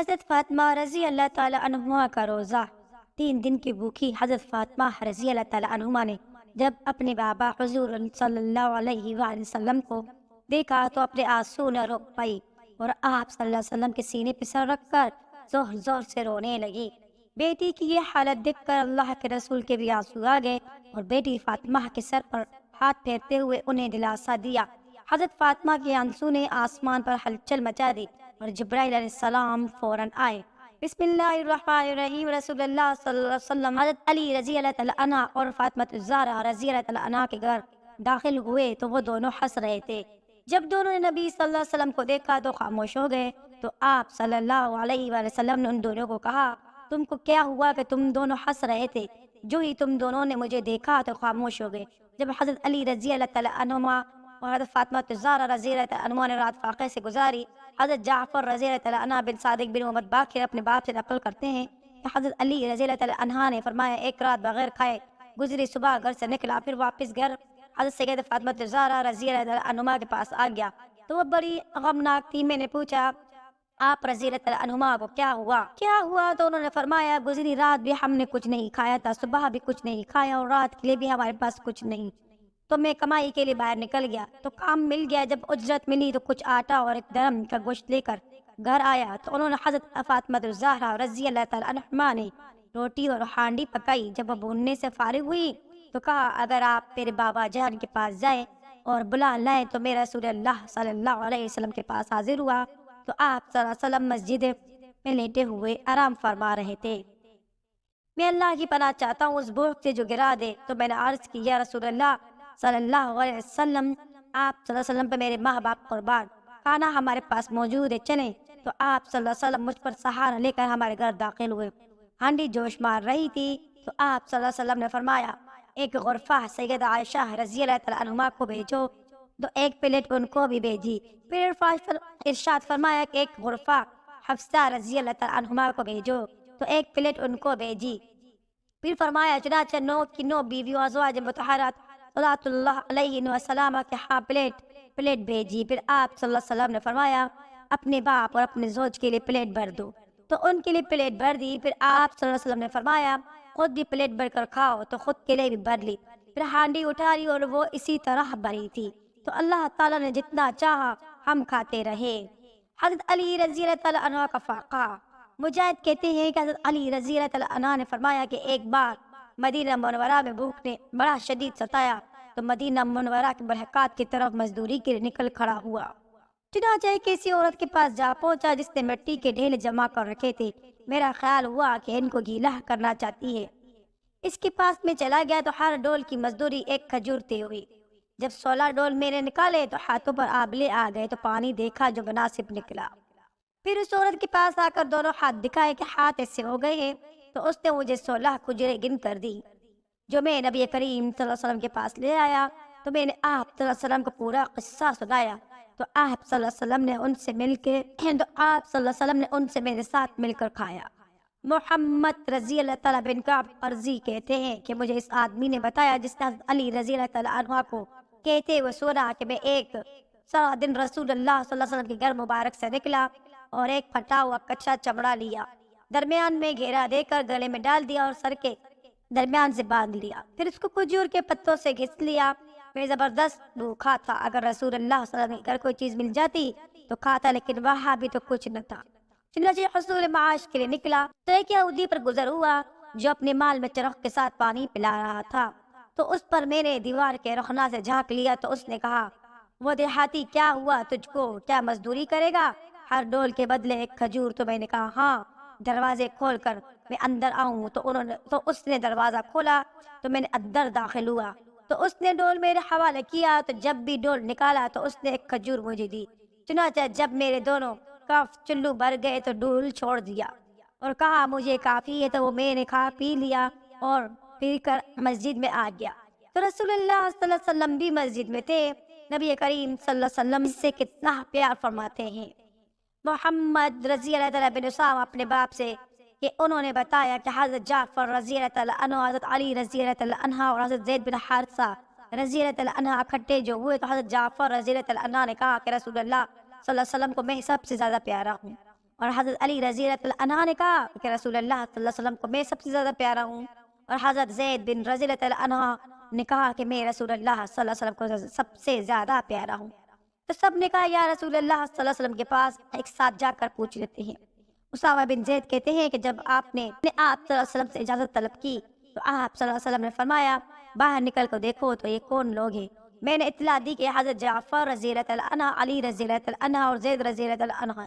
حضرت فاطمہ رضی اللہ تعالی عنہا کا روزہ۔ 3 دن کی بھوکی حضرت فاطمہ رضی اللہ تعالی عنہا نے جب اپنے بابا حضور صلی اللہ علیہ وآلہ وسلم کو دیکھا تو اپنے آنسو نہ روک پائی اور آپ صلی اللہ علیہ وسلم کے سینے پہ سر رکھ کر زور زور سے رونے لگی۔ بیٹی کی یہ حالت دیکھ کر اللہ کے رسول کے بھی آنسو آ گئے اور بیٹی فاطمہ کے سر پر ہاتھ پھیرتے ہوئے انہیں دلاسا دیا۔ حضرت فاطمہ کے آنسو نے آسمان پر ہلچل مچا دی اور جبرائیل علیہ السلام فوراً آئے۔ بسم اللہ الرحمن الرحیم۔ رسول اللہ صلی اللہ علیہ وسلم حضرت علی رضی اللہ تعالیٰ عنہ اور فاطمہ الزہرا رضی اللہ تعالیٰ عنہ کے گھر داخل ہوئے تو وہ دونوں ہنس رہے تھے۔ جب دونوں نے نبی صلی اللہ علیہ وسلم کو دیکھا تو خاموش ہو گئے، تو آپ صلی اللہ علیہ وآلہ وسلم نے ان دونوں کو کہا، تم کو کیا ہوا کہ تم دونوں ہنس رہے تھے؟ جو ہی تم دونوں نے مجھے دیکھا تو خاموش ہو گئے۔ جب حضرت علی رضی اللہ تعالیٰ عنہما اور حضرت فاطمہ الزہرا رضی اللہ تعالیٰ عنہما نے رات فاقے سے گزاری، حضرت جعفر رضی اللہ تعالیٰ عنہ بن صادق بن محمد باقر اپنے باپ سے نقل کرتے ہیں کہ حضرت علی رضی اللہ تعالیٰ عنہ نے فرمایا، ایک رات بغیر کھائے گزری، صبح گھر سے نکلا، پھر واپس گھر حضرت سید فاطمہ الزہرا رضی اللہ تعالیٰ عنہما کے پاس آ گیا تو وہ بڑی غمناک تھی۔ میں نے پوچھا، آپ رضی اللہ تعالیٰ عنہما کو کیا ہوا؟ تو انہوں نے فرمایا، گزری رات بھی ہم نے کچھ نہیں کھایا تھا، صبح بھی کچھ نہیں کھایا اور رات کے لیے بھی ہمارے پاس کچھ نہیں، تو میں کمائی کے لیے باہر نکل گیا تو کام مل گیا۔ جب اجرت ملی تو کچھ آٹا اور ایک درم کا گوشت لے کر گھر آیا تو انہوں نے حضرت فاطمہ الزہرا رضی اللہ تعالیٰ عنہما نے روٹی اور ہانڈی پکائی۔ جب وہ بھوننے سے فارغ ہوئی تو کہا، اگر آپ میرے بابا جان کے پاس جائیں اور بلا لائیں تو میرا رسول اللہ صلی اللہ علیہ وسلم کے پاس حاضر ہوا تو آپ صلی اللہ علیہ وسلم مسجد میں لیٹے ہوئے آرام فرما رہے تھے۔ میں اللہ کی پناہ چاہتا ہوں اس بھوک سے جو گرا دے۔ تو میں نے عرض کی، یا رسول اللہ صلی اللہ علیہ وسلم، آپ صلی اللہ علیہ وسلم پہ میرے ماں باپ قربان، کھانا ہمارے پاس موجود ہے، چلیں۔ تو آپ صلی اللہ علیہ وسلم مجھ پر سہارا لے کر ہمارے گھر داخل ہوئے۔ ہانڈی جوش مار رہی تھی تو آپ صلی اللہ علیہ وسلم نے فرمایا، ایک غرفہ سیدہ عائشہ رضی اللہ تعالیٰ عنہما کو بھیجو، تو ایک پلیٹ ان کو بھی بھیجی۔ پھر ارشاد فرمایا کہ ایک غرفہ حفصہ رضی اللہ تعالیٰ عنہما کو بھیجو، تو ایک پلیٹ ان کو بھیجی۔ پھر فرمایا، چنانچہ 9 کی 9 بیویوں ازواج مطہرات صلوات اللہ علیہ وسلم کے ہاں پلیٹ بھیجی۔ پھر آپ صلی اللہ علیہ وسلم نے فرمایا، اپنے باپ اور اپنے زوج کے لیے پلیٹ بھر دو، تو ان کے لیے پلیٹ بھر دی۔ پھر آپ صلی اللہ علیہ وسلم نے فرمایا، خود بھی پلیٹ بھر کر کھاؤ، تو خود کے لیے بھی بھر لی۔ پھر ہانڈی اٹھاری اور وہ اسی طرح بھری تھی، تو اللہ تعالیٰ نے جتنا چاہا ہم کھاتے رہے۔ حضرت علی رضی اللہ تعالیٰ عنہ کا فاقہ۔ مجاہد کہتے ہیں کہ حضرت علی رضی اللہ تعالیٰ عنہ نے فرمایا کہ ایک بار مدینہ منورہ میں بھوک نے بڑا شدید ستایا تو مدینہ منورہ کے برحقات کی طرف مزدوری کے لیے نکل کھڑا ہوا۔ چنانچہ کسی عورت کے پاس جا پہنچا جس نے مٹی کے ڈھیل جمع کر رکھے تھے۔ میرا خیال ہوا کہ ان کو گیلا کرنا چاہتی ہے، اس کے پاس میں چلا گیا تو ہر ڈول کی مزدوری 1 کھجور تے ہوئی۔ جب 16 ڈول میرے نکالے تو ہاتھوں پر آبلے آ گئے تو پانی دیکھا جو مناسب نکلا۔ پھر اس عورت کے پاس آ کر دونوں ہاتھ دکھائے کہ ہاتھ ایسے ہو گئے ہیں، تو اس نے مجھے 16 کھجوریں گن کر دی جو میں نبی کریم صلی اللہ علیہ وسلم کے پاس لے آیا۔ تو میں نے آپ صلی اللہ علیہ وسلم کو پورا قصہ سنایا تو آپ صلی اللہ علیہ وسلم نے ان سے مل کے میرے ساتھ مل کر کھایا۔ محمد رضی اللہ تعالیٰ بن کعب قرظی کہتے ہیں کہ مجھے اس آدمی نے بتایا جس نے حضرت علی رضی اللہ تعالیٰ عنہ کو کہتے ہوئے سنا کہ میں ایک سارا دن رسول اللہ صلی اللہ علیہ وسلم کے گھر مبارک سے نکلا اور ایک پھٹا ہوا کچا چمڑا لیا، درمیان میں گھیرا دے کر گلے میں ڈال دیا اور سر کے درمیان سے باندھ لیا، پھر اس کو کھجور کے پتوں سے گھس لیا۔ میں زبردست بھوکا تھا، اگر رسول اللہ صلی اللہ علیہ وسلم کے گھر کوئی چیز مل جاتی تو کھاتا، لیکن وہاں بھی تو کچھ نہ تھا۔ چنانچہ حصول معاش کے لیے نکلا تو ایک یہودی پر گزر ہوا جو اپنے مال میں چرخ کے ساتھ پانی پلا رہا تھا، تو اس پر میں نے دیوار کے رخنا سے جھانک لیا تو اس نے کہا، وہ دیہاتی کیا ہوا تجھ کو، کیا مزدوری کرے گا؟ ہر ڈول کے بدلے 1 کھجور۔ تو میں نے کہا، ہاں، دروازے کھول کر میں اندر آؤں؟ تو اس نے دروازہ کھولا تو میں نے اندر داخل ہوا تو اس نے ڈول میرے حوالے کیا، تو جب بھی ڈول نکالا تو اس نے 1 کھجور مجھے دی۔ چنانچہ جب میرے دونوں کف چلو بھر گئے تو ڈول چھوڑ دیا اور کہا مجھے کافی ہے، تو وہ میں نے کھا پی لیا اور پھر کر مسجد میں آ گیا تو رسول اللہ صلی اللہ علیہ وسلم بھی مسجد میں تھے۔ نبی کریم صلی اللہ علیہ وسلم سے کتنا پیار فرماتے ہیں۔ محمد رضی اللہ تعالیٰ بن اسام اپنے باپ سے کہ انہوں نے بتایا کہ حضرت جعفر رضی اللہ تعالیٰ عنہ، حضرت علی رضی اللہ تعالیٰ عنہ اور حضرت زید بن حارثہ رضی اللہ تعالیٰ عنہ اکٹھے جو ہوئے تو حضرت جعفر رضی اللہ تعالیٰ عنہ نے کہا کہ رسول اللہ صلی اللہ علیہ وسلم کو میں سب سے زیادہ پیارا ہوں اور حضرت علی رضی اللہ عنہ نے کہا کہ رسول اللہ صلی اللہ علیہ وسلم کو میں سب سے زیادہ پیارا ہوں، اور حضرت زید بن رضی اللہ عنہ نے کہا کہ میں رسول اللہ صلی اللہ علیہ وسلم کو سب سے زیادہ پیارا ہوں۔ تو سب نے کہا یا رسول اللہ صلی اللہ علیہ وسلم کے پاس ایک ساتھ جا کر پوچھ لیتے ہیں۔ اسامہ بن زید کہتے ہیں کہ جب آپ نے آپ صلی اللہ علیہ وسلم سے اجازت طلب کی تو آپ صلی اللہ علیہ وسلم نے فرمایا باہر نکل کر دیکھو تو یہ کون لوگ ہیں؟ میں نے اطلاع دی کہ حضرت جعفر رضی اللہ عنہ، علی رضی اللہ عنہ اور زید رضی اللہ عنہ۔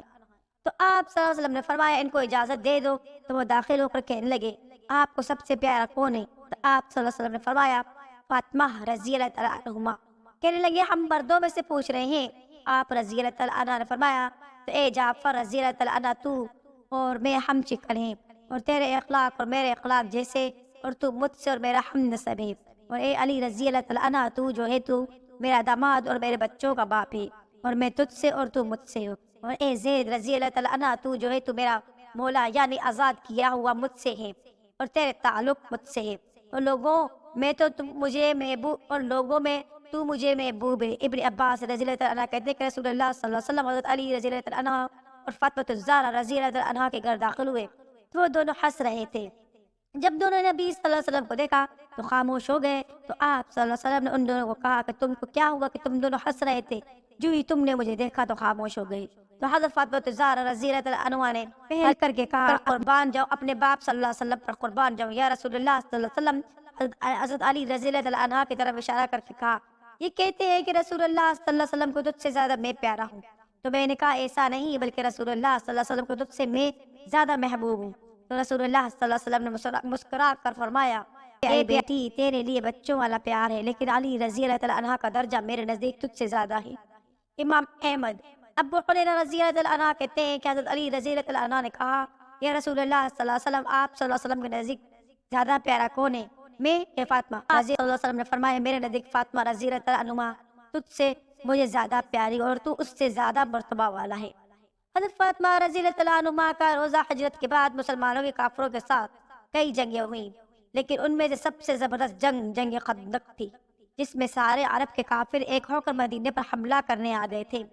تو آپ صلی اللہ علیہ وسلم نے فرمایا ان کو اجازت دے دو، تو وہ داخل ہو کر کہنے لگے آپ کو سب سے پیارا کون ہے؟ تو آپ صلی اللہ علیہ وسلم نے فرمایا فاطمہ رضی اللہ عنہما۔ کہنے لگے ہم مردوں میں سے پوچھ رہے ہیں۔ آپ رضی اللہ عنہ نے فرمایا تو اے جعفر رضی اللہ عنہ، تو اور میں ہم شکل ہیں، اور تیرے اخلاق اور میرے اخلاق جیسے، اور تو مجھ سے اور میرا ہم نسب ہے۔ اور اے علی رضی اللہ عنہ، تو جو ہے تو میرا داماد اور میرے بچوں کا باپ ہے، اور میں تجھ سے اور تو مجھ سے ہو۔ اور اے زید رضی اللہ عنہ، تو جو ہے تو میرا مولا یعنی آزاد کیا ہوا مجھ سے ہے، اور تیرے تعلق مجھ سے ہے۔ اور لوگوں میں تو تم مجھے محبوب، اور لوگوں میں تو مجھے محبوب ہے۔ ابن عباس رضی اللہ عنہ کہتے ہیں کہ رسول اللہ صلی اللہ علیہ وسلم حضرت علی رضی اللہ عنہ اور فاطمہ الزہرا رضی اللہ عنہ کے گھر داخل ہوئے تو وہ دونوں ہنس رہے تھے۔ جب دونوں نے نبی صلی اللہ علیہ وسلم کو دیکھا تو خاموش ہو گئے۔ تو آپ صلی اللہ علیہ وسلم نے ان دونوں کو کہا کہ تم کو کیا ہوا کہ تم دونوں ہنس رہے تھے؟ جو ہی تم نے مجھے دیکھا تو خاموش ہو گئی۔ تو حضرت فاطمہ الزہرا رضی اللہ عنہ نے پہل کر کے کہا قربان جاؤ، اپنے باپ صلی اللہ علیہ وسلم پر قربان جاؤ یا رسول اللہ صلی اللہ علیہ وسلم۔ حضرت علی رضی اللہ عنہ کی طرف اشارہ کر کے کہا یہ کہتے ہیں کہ رسول اللہ صلی اللہ علیہ وسلم کو تجھ سے زیادہ میں پیارا ہوں۔ تو میں نے کہا ایسا نہیں، بلکہ رسول اللہ صلی اللہ علیہ وسلم کو تجھ سے میں زیادہ محبوب ہوں۔ تو رسول اللہ صلی اللہ علیہ وسلم نے مسکرا کر فرمایا اے بیٹی تیرے لیے بچوں والا پیار ہے، لیکن علی رضی اللہ عنہ کا درجہ میرے نزدیک تجھ سے زیادہ ہے۔ امام احمد ابو حریرہ رضی اللہ عنہ کہتے ہیں کہ حضرت علی رضی اللہ عنہ نے کہا یا رسول اللہ صلی اللہ علیہ وسلم، آپ صلی اللہ علیہ وسلم کے نزدیک زیادہ پیارا کون ہے؟ میں یا فاطمہ؟ رضی اللہ علیہ وسلم نے فرمایا میرے نزدیک فاطمہ رضی اللہ عنہ تجھ سے مجھے زیادہ پیاری اور تو اس سے زیادہ مرتبہ والا ہے۔ حضرت فاطمہ رضی اللہ عنہ کا روزہ ہجرت کے بعد مسلمانوں کے کافروں کے ساتھ کئی جنگیں ہوئیں، لیکن ان میں سے سب سے زبردست جنگ خندق تھی، جس میں سارے عرب کے کافر ایک ہو کر مدینے پر حملہ کرنے آ گئے تھے۔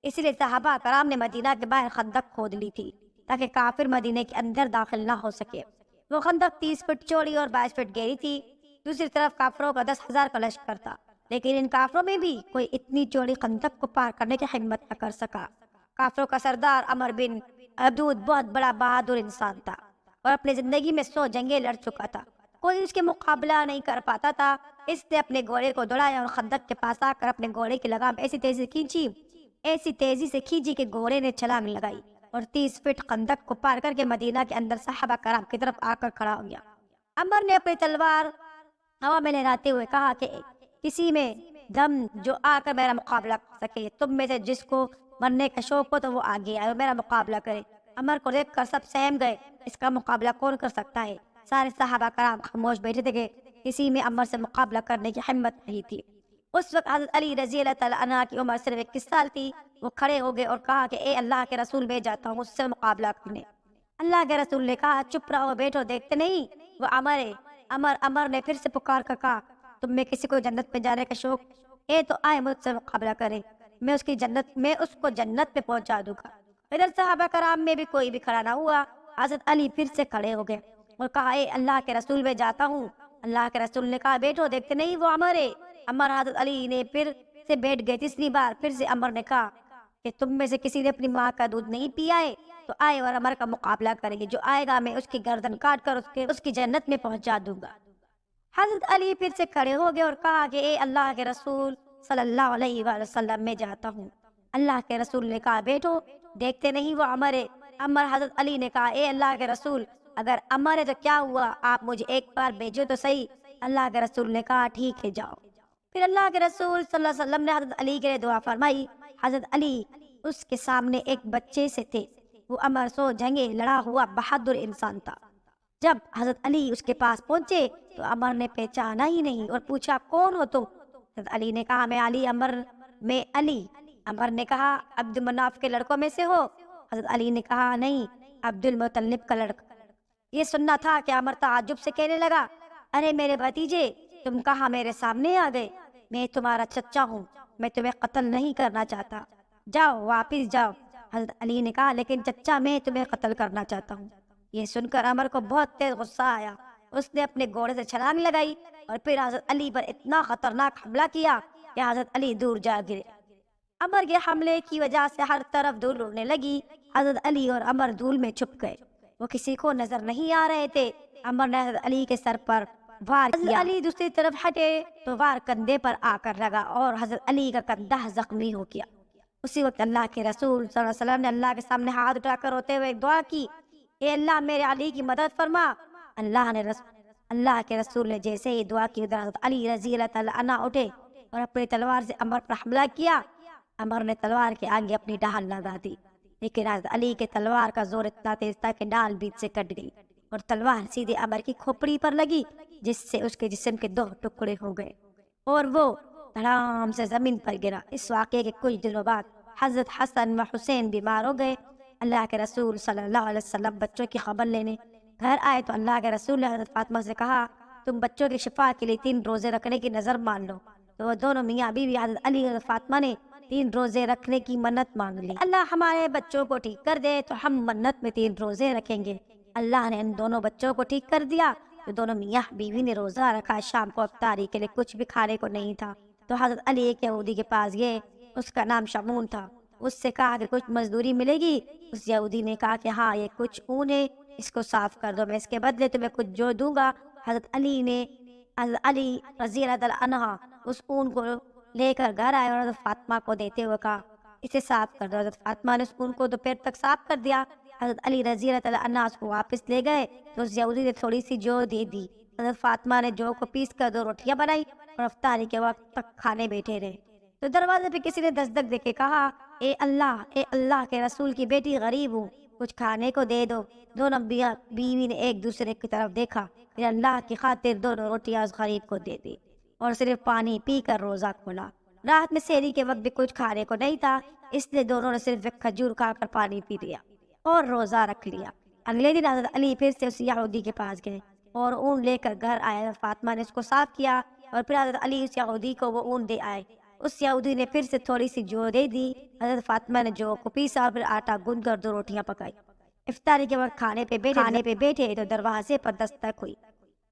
اس لیے صحابہ کرام نے مدینہ کے باہر خندق کھود لی تھی تاکہ کافر مدینے کے اندر داخل نہ ہو سکے۔ وہ خندق 30 فٹ چوڑی اور 22 فٹ گہری تھی۔ دوسری طرف کافروں کا 10,000 کا لشکر تھا، لیکن ان کافروں میں بھی کوئی اتنی چوڑی خندق کو پار کرنے کی ہمت نہ کر سکا۔ کافروں کا سردار عمر بن عبدود بہت بڑا بہادر انسان تھا اور اپنی زندگی میں 100 جنگیں لڑ چکا تھا، کوئی اس کے مقابلہ نہیں کر پاتا تھا۔ اس نے اپنے گھوڑے کو دوڑایا اور خندق کے پاس آ کر اپنے گھوڑے کی لگام ایسی تیزی سے کھینچی کہ گھوڑے نے چھلانگ لگائی اور 30 فٹ خندق کو پار کر کے مدینہ کے اندر صحابہ کرام کی طرف آ کر کھڑا ہو گیا۔ عمر نے اپنی تلوار ہوا میں لہراتے ہوئے کہا کہ کسی میں دم جو آ کر میرا مقابلہ کر سکے، تم میں سے جس کو مرنے کا شوق ہو تو وہ آگے آئے اور میرا مقابلہ کرے۔ عمر کو دیکھ کر سب سہم گئے، اس کا مقابلہ کون کر سکتا ہے؟ سارے صحابہ کرام خاموش بیٹھے تھے کہ کسی میں عمر سے مقابلہ کرنے کی ہمت نہیں تھی۔ اس وقت حضرت علی رضی اللہ عنہ کی عمر صرف 21 سال تھی۔ وہ کھڑے ہو گئے اور کہا کہ اے اللہ کے رسول میں جاتا ہوں اس سے مقابلہ کرنے۔ اللہ کے رسول نے کہا چپ رہو، بیٹھو، دیکھتے نہیں وہ عمر ہے۔ عمر نے پھر سے پکار کر کہا تم میں کسی کو جنت میں جانے کا شوق ہے تو آئے مجھ سے مقابلہ کرے، میں اس کو جنت میں پہنچا دوں گا۔ ادھر صحابہ کرام میں بھی کوئی بھی کھڑا نہ ہوا۔ حضرت علی پھر سے کھڑے ہو گئے اور کہا اے اللہ کے رسول میں جاتا ہوں۔ اللہ کے رسول نے کہا بیٹھو، دیکھتے نہیں وہ عمر ہے۔ حضرت علی نے پھر سے بیٹھ گئے۔ تیسری بار پھر سے عمر نے کہا کہ تم میں سے کسی نے اپنی ماں کا دودھ نہیں پیا ہے تو آئے اور عمر کا مقابلہ کریں گے، جو آئے گا میں اس کی گردن کاٹ کر اس کی جنت میں پہنچا دوں گا۔ حضرت علی پھر سے کھڑے ہو گئے اور کہا کہ اے اللہ کے رسول صلی اللہ علیہ وآلہ وسلم میں جاتا ہوں۔ اللہ کے رسول نے کہا بیٹھو، دیکھتے نہیں وہ عمر ہے۔ حضرت علی نے کہا اے اللہ کے رسول اگر عمر ہے تو کیا ہوا، آپ مجھے ایک بار بھیجو تو صحیح۔ اللہ کے رسول نے کہا ٹھیک ہے جاؤ۔ پھر اللہ کے رسول صلی اللہ علیہ وسلم نے حضرت علی کے لیے دعا فرمائی۔ حضرت علی اس کے سامنے ایک بچے سے تھے۔ وہ عمر 100 جنگیں لڑا ہوا بہادر انسان تھا۔ جب حضرت علی اس کے پاس پہنچے تو عمر نے پہچانا ہی نہیں اور پوچھا کون ہو تم؟ حضرت علی نے کہا میں علی۔ عمر نے کہا عبد مناف کے لڑکوں میں سے ہو؟ حضرت علی نے کہا نہیں، عبد المطلب کا لڑکا۔ یہ سننا تھا کہ عمر تعجب سے کہنے لگا ارے میرے بھتیجے، تم کہاں میرے سامنے آ گئے؟ میں تمہارا چچا ہوں، میں تمہیں قتل نہیں کرنا چاہتا، جاؤ واپس جاؤ۔ حضرت علی نے کہا لیکن چچا میں تمہیں قتل کرنا چاہتا ہوں۔ یہ سن کر عمر کو بہت تیز غصہ آیا، اس نے اپنے گھوڑے سے چھلانگ لگائی اور پھر حضرت علی پر اتنا خطرناک حملہ کیا کہ حضرت علی دور جا گرے۔ عمر کے حملے کی وجہ سے ہر طرف دھول اڑنے لگی، حضرت علی اور عمر دھول میں چھپ گئے، وہ کسی کو نظر نہیں آ رہے تھے۔ عمر نے حضرت علی کے سر پر وار کیا، حضرت علی دوسری طرف ہٹے تو وار کندھے پر آ کر لگا اور حضرت علی کا کندھا زخمی ہو گیا۔ اسی وقت اللہ کے رسول صلی اللہ علیہ وسلم نے اللہ کے سامنے ہاتھ اٹھا کر روتے ہوئے دعا کی، اے اللہ میرے علی کی مدد فرما۔ اللہ کے رسول نے جیسے ہی دعا کی ادھر حضرت علی رضی اللہ تعالیٰ عنہ اٹھے اور اپنی تلوار سے عمر پر حملہ کیا۔ عمر نے تلوار کے آگے اپنی ڈال لگا دی، لیکن حضرت علی کے تلوار کا زور اتنا تیز تھا کہ ڈال بیچ سے کٹ گئی اور تلوار سیدھے عمر کی کھوپڑی پر لگی، جس سے اس کے جسم کے 2 ٹکڑے ہو گئے اور وہ دھڑام سے زمین پر گرا۔ اس واقعے کے کچھ دنوں بعد حضرت حسن و حسین بیمار ہو گئے۔ اللہ کے رسول صلی اللہ علیہ وسلم بچوں کی خبر لینے گھر آئے تو اللہ کے رسول نے حضرت فاطمہ سے کہا، تم بچوں کی شفا کے لیے 3 روزے رکھنے کی نظر مان لو۔ تو وہ دونوں میاں بیوی حضرت علی اور حضرت فاطمہ نے 3 روزے رکھنے کی منت مانگ لی، اللہ ہمارے بچوں کو ٹھیک کر دے تو ہم منت میں 3 روزے رکھیں گے۔ اللہ نے ان دونوں بچوں کو ٹھیک کر دیا تو دونوں میاں بیوی نے روزہ رکھا۔ شام کو افطاری کے لیے کچھ بھی کھانے کو نہیں تھا تو حضرت علی ایک یہودی کے پاس گئے، اس کا نام شمون تھا، اس سے کہا کہ کچھ مزدوری ملے گی؟ اس یہودی نے کہا کہ ہاں یہ کچھ اون ہے، اس کو صاف کر دو، میں اس کے بدلے تمہیں کچھ جو دوں گا۔ حضرت علی رضی اللہ تعالیٰ عنہ اس اون کو لے کر گھر آئے اور حضرت فاطمہ کو دیتے ہوئے کہا اسے صاف کر دو۔ حضرت فاطمہ نے اس اون کو دوپہر تک صاف کر دیا۔ حضرت علی رضی اللہ تعالیٰ عنہ اس کو واپس لے گئے تو اس یہودی نے تھوڑی سی جو دے دی۔ حضرت فاطمہ نے جو کو پیس کر 2 روٹیاں بنائی اور افطاری کے وقت تک کھانے بیٹھے رہے تو دروازے پہ کسی نے دستک دے کے کہا، اے اللہ کے رسول کی بیٹی غریب ہوں، کچھ کھانے کو دے دو۔ دونوں بیوی نے ایک دوسرے کی طرف دیکھا، پھر اللہ کی خاطر 2 روٹیاں اس غریب کو دے دی اور صرف پانی پی کر روزہ کھولا۔ رات میں سحری کے وقت بھی کچھ کھانے کو نہیں تھا، اس لیے دونوں نے صرف ایک کھجور کھا کر پانی پی لیا اور روزہ رکھ لیا۔ اگلے دن حضرت علی پھر سے اس یہودی کے پاس گئے اور اون لے کر گھر آئے۔ حضرت فاطمہ نے اس کو صاف کیا اور پھر حضرت علی اس یہودی کو وہ اون دے آئے۔ اس یہودی نے پھر سے تھوڑی سی جو دے دی۔ حضرت فاطمہ نے جو کو پیسا اور پھر آٹا گوندھ کر 2 روٹیاں پکائی۔ افطاری کے وقت کھانے پہ بیٹھے تو دروازے پر دستک ہوئی،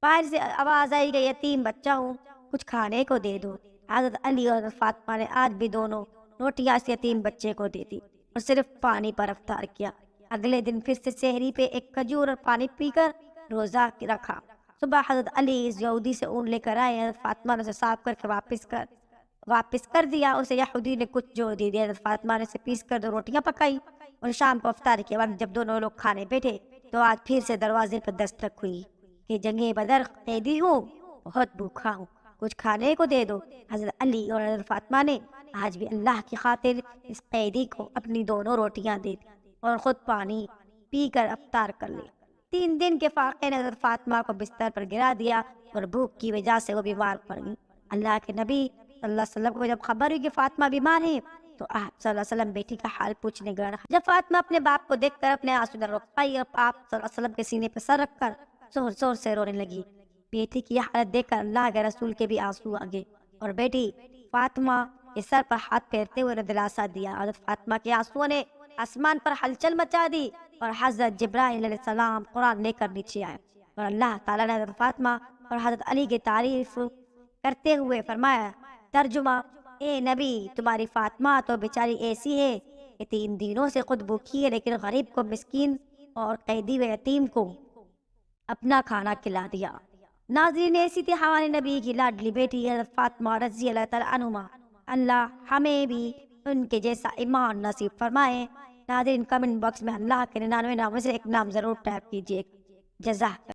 باہر سے آواز آئی کہ یتیم بچہ ہوں، کچھ کھانے کو دے دو۔ حضرت علی اور حضرت فاطمہ نے آج بھی دونوں روٹیاں اس یتیم بچے کو دے دی اور صرف پانی پر افطار کیا۔ اگلے دن پھر سے سحری پہ ایک کھجور اور پانی پی کر روزہ رکھا۔ صبح حضرت علی اس یہودی سے اون لے کر آئے، حضرت فاطمہ نے اسے صاف کر کے واپس کر دیا۔ اسے یہودی نے کچھ جو دے دیا۔ حضرت فاطمہ نے اسے پیس کر 2 روٹیاں پکائی اور شام کو افطاری کے وقت جب دونوں لوگ کھانے بیٹھے تو آج پھر سے دروازے پر دستک ہوئی کہ جنگ بدر قیدی ہوں، بہت بھوکا ہوں، کچھ کھانے کو دے دو۔ حضرت علی اور حضرت فاطمہ نے آج بھی اللہ کی خاطر اس قیدی کو اپنی 2 روٹیاں دے دی اور خود پانی پی کر افطار کر لی۔ 3 دن کے فاقے نے حضرت فاطمہ کو بستر پر گرا دیا اور بھوک کی وجہ سے وہ بیمار پڑ گئی۔ اللہ کے نبی صلی اللہ علیہ وسلم کو جب خبر ہوئی کہ فاطمہ بیمار ہے تو آپ صلی اللہ علیہ وسلم بیٹی کا حال پوچھنے گئے۔ جب فاطمہ اپنے باپ کو دیکھ کر اپنے آنسو نہ روک پائی اور آپ صلی اللہ علیہ وسلم کے سینے پہ سر رکھ کر زور زور سے رونے لگی۔ بیٹی کی حالت دیکھ کر اللہ کے رسول کے بھی آنسو آ گئے اور بیٹی فاطمہ کے سر پر ہاتھ پھیرتے ہوئے دلاسا دیا۔ حضرت فاطمہ کے آنسوؤں نے آسمان پر ہلچل مچا دی اور حضرت جبرائیل علیہ السلام قرآن لے کر نیچے آئے اور اللہ تعالیٰ نے حضرت فاطمہ اور حضرت علی کی تعریف کرتے ہوئے فرمایا، ترجمہ، اے نبی تمہاری فاطمہ تو بیچاری ایسی ہے کہ 3 دنوں سے خود بھوکی ہے لیکن غریب کو، مسکین اور قیدی و یتیم کو اپنا کھانا کھلا دیا۔ ناظرین، ایسی تھی ہمارے نبی کی لاڈلی بیٹی حضرت فاطمہ رضی اللہ تعالیٰ عنہا۔ اللہ ہمیں بھی ان کے جیسا ایمان نصیب فرمائے۔ ناظرین، کمنٹ باکس میں اللہ کے 99 ناموں سے ایک نام ضرور ٹائپ کیجیے۔ جزاک